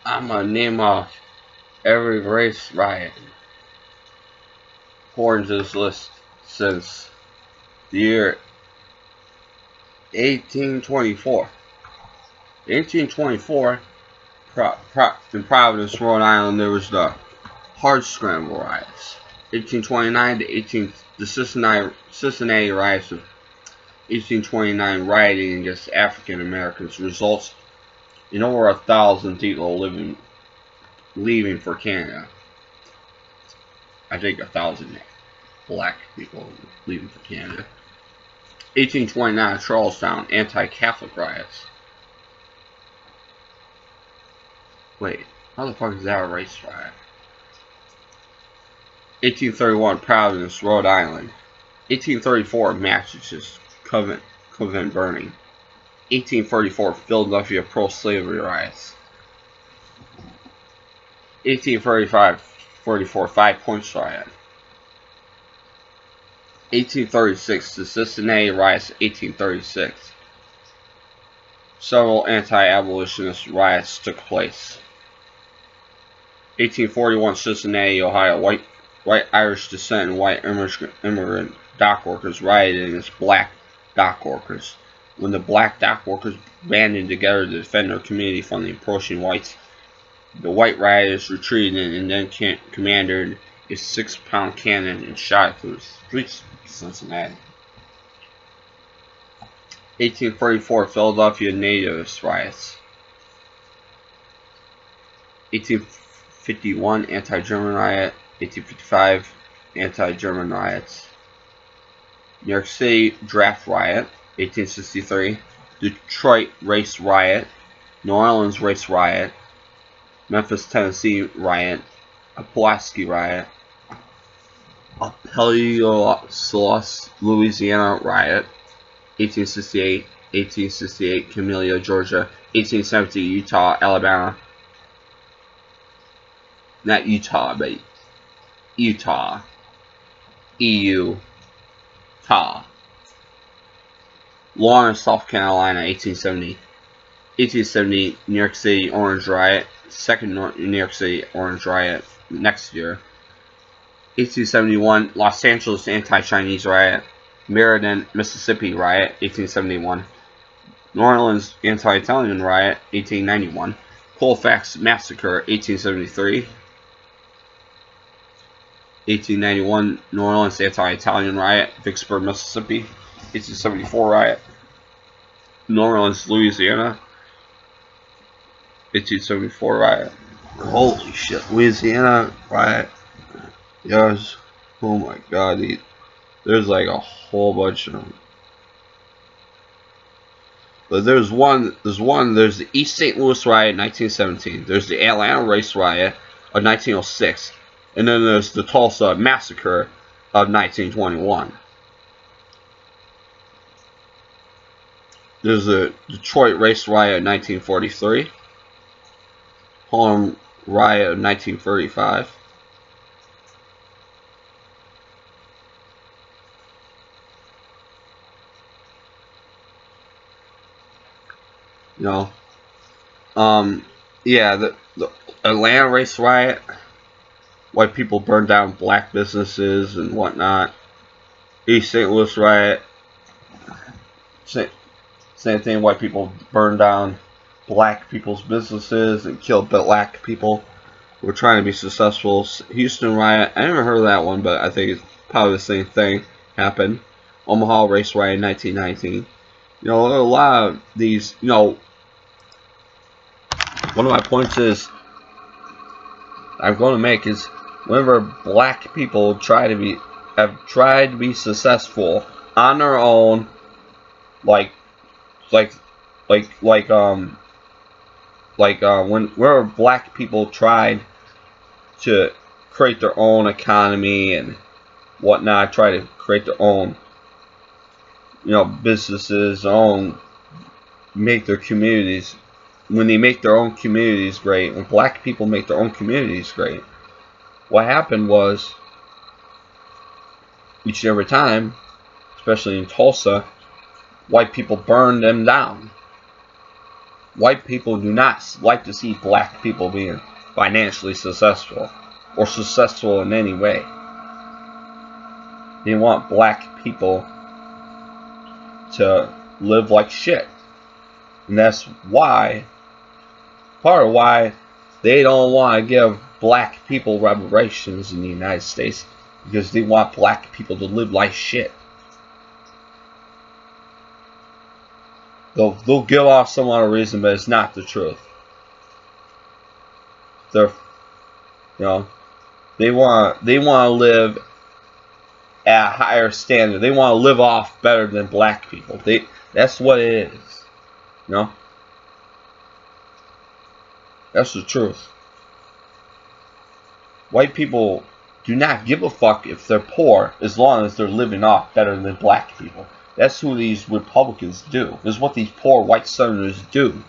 I'm gonna name off every race riot according to this list since the year 1824. 1824, in Providence, Rhode Island, there was the Hard Scramble riots. 1829 to 18, the Cincinnati riots of 1829, rioting against African Americans results in over 1,000 people leaving for Canada. I think 1,000 black people leaving for Canada. 1829 Charlestown anti-Catholic riots. Wait, how the fuck is that a race riot? 1831 Providence, Rhode Island. 1834 Massachusetts Convent burning. 1844 Philadelphia pro-slavery riots. 1845-44 Five Points riot. 1836 the Cincinnati riots. 1836 several anti-abolitionist riots took place. 1841 Cincinnati, Ohio. White Irish descent and white immigrant dock workers rioted against black dock workers. When the black dock workers banded together to defend their community from the approaching whites, the white rioters retreated and then commanded a 6-pound cannon and shot it through the streets of Cincinnati. 1844 Philadelphia Natives riots. 1851 anti-German riot. 1855 anti-German riots. New York City draft riot. 1863 Detroit race riot. New Orleans race riot. Memphis, Tennessee riot. A Pulaski riot. Appalachia, Louisiana riot. 1868 1868 Camellia, Georgia. 1870 Utah, Alabama. Not Utah, but Utah. EU. Ta. Lawrence, South Carolina, 1870. 1870 New York City Orange Riot. Second New York City Orange Riot next year. 1871 Los Angeles Anti-Chinese Riot. Meriden, Mississippi Riot, 1871. New Orleans Anti-Italian Riot, 1891. Colfax Massacre, 1873. 1891 New Orleans Anti-Italian Riot, Vicksburg, Mississippi. 1874 Riot. New Orleans, Louisiana. 1874 Riot. Holy shit, Louisiana Riot. Yes. Oh my god, there's like a whole bunch of them. But there's the East St. Louis Riot in 1917. There's the Atlanta Race Riot of 1906. And then there's the Tulsa Massacre of 1921. There's the Detroit Race Riot of 1943. Harlem Riot of 1935. You know, yeah, the Atlanta Race Riot. White people burned down black businesses and whatnot. East St. Louis Riot. Same thing. White people burned down black people's businesses and killed black people who were trying to be successful. Houston Riot. I never heard of that one, but I think it's probably the same thing happened. Omaha Race Riot in 1919. You know, a lot of these, you know, one of my points is I'm going to make is whenever black people have tried to be successful on their own, whenever black people tried to create their own economy and whatnot, try to create their own, you know, businesses, make their communities. When they make their own communities great, when black people make their own communities great, what happened was, each and every time, especially in Tulsa, white people burned them down. White people do not like to see black people being financially successful or successful in any way. They want black people to live like shit. And that's why, part of why they don't want to give black people reparations in the United States, because they want black people to live like shit. They'll give off some other reason, but it's not the truth. They're, they want to live at a higher standard. They want to live off better than black people. That's what it is. That's the truth. White people do not give a fuck if they're poor, as long as they're living off better than black people. That's who these Republicans do. This is what these poor white Southerners do.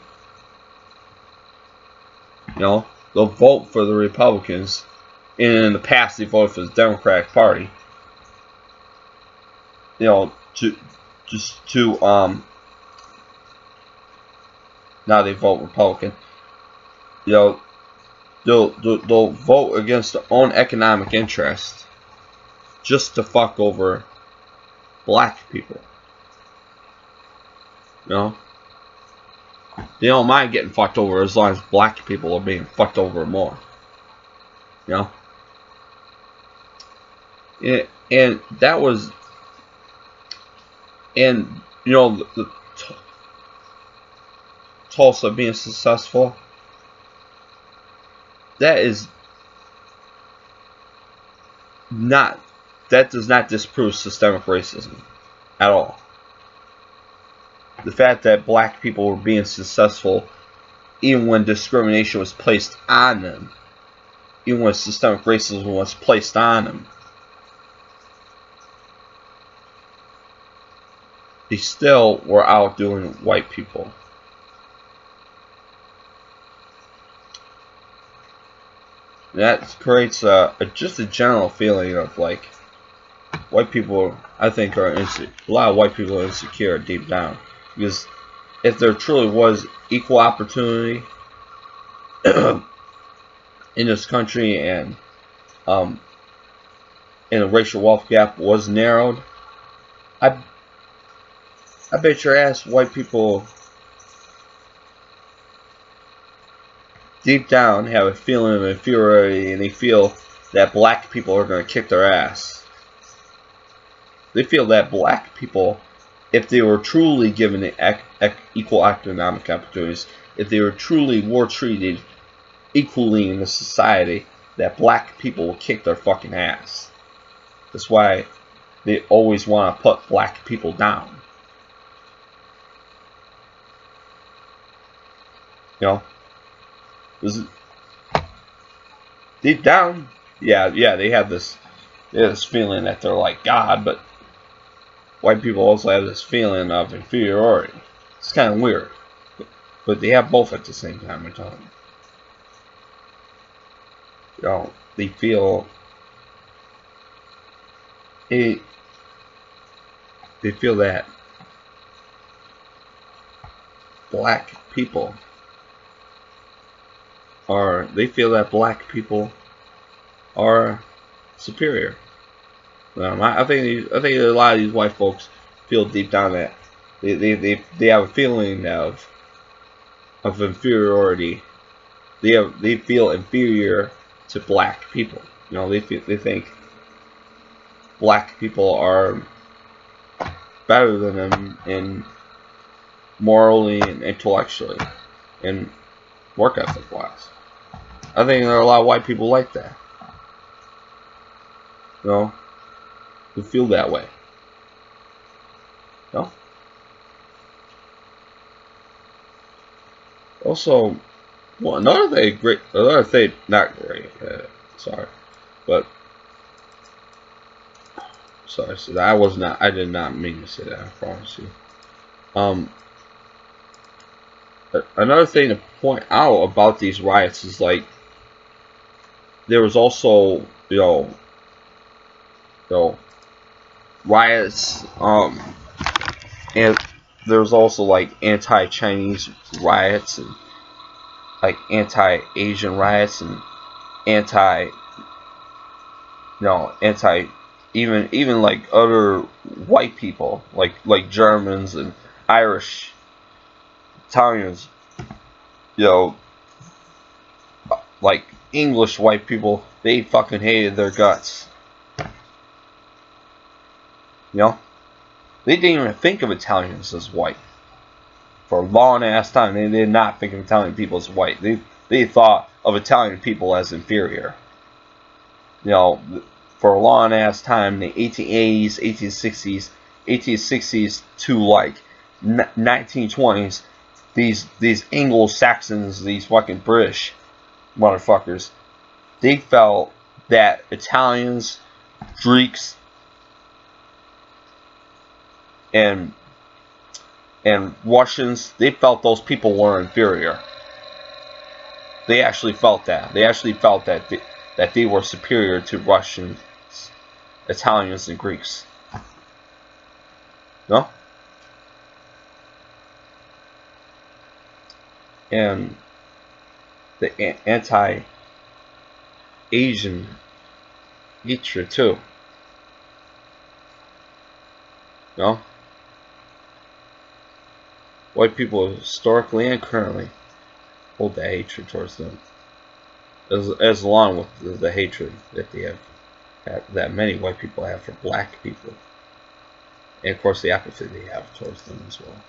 They'll vote for the Republicans. And in the past, they voted for the Democratic Party. Now they vote Republican. They'll vote against their own economic interest just to fuck over black people. They don't mind getting fucked over as long as black people are being fucked over more. And that was, and the Tulsa being successful, that does not disprove systemic racism at all. The fact that black people were being successful even when discrimination was placed on them, even when systemic racism was placed on them, they still were outdoing white people. That creates just a general feeling of like white people, I think, are a lot of white people are insecure deep down, because if there truly was equal opportunity in this country, and the racial wealth gap was narrowed, I bet your ass white people deep down have a feeling of inferiority, and they feel that black people are going to kick their ass. They feel that black people, if they were truly given equal economic opportunities, if they were truly treated equally in the society, that black people will kick their fucking ass. That's why they always want to put black people down. Deep down, yeah, they have this feeling that they're like God, but white people also have this feeling of inferiority. It's kind of weird, but they have both at the same time. I'm telling you. They feel they feel that black people are superior. I think a lot of these white folks feel deep down that they have a feeling of inferiority. They feel inferior to black people. They think black people are better than them in morally and intellectually and work ethic wise. I think there are a lot of white people like that. Who feel that way. Also, another thing, not great. Sorry, so I did not mean to say that, I promise you. Another thing to point out about these riots is, like, there was also, riots, and there's also like anti-Chinese riots and like anti-Asian riots and anti, anti, even like other white people like Germans and Irish, Italians, you know, like English white people, they fucking hated their guts. You know, they didn't even think of Italians as white for a long ass time. They did not think of Italian people as white. They thought of Italian people as inferior. You know, for a long ass time, in the 1880s, 1860s, 1860s to like 1920s, these Anglo-Saxons, these fucking British motherfuckers, they felt that Italians, Greeks, and Russians, they felt those people were inferior. They actually felt that. They actually felt that they were superior to Russians, Italians, and Greeks. No? And the anti-Asian hatred too. No? White people historically and currently hold that hatred towards them, as along with the hatred that they have, that many white people have for black people, and of course the apathy they have towards them as well.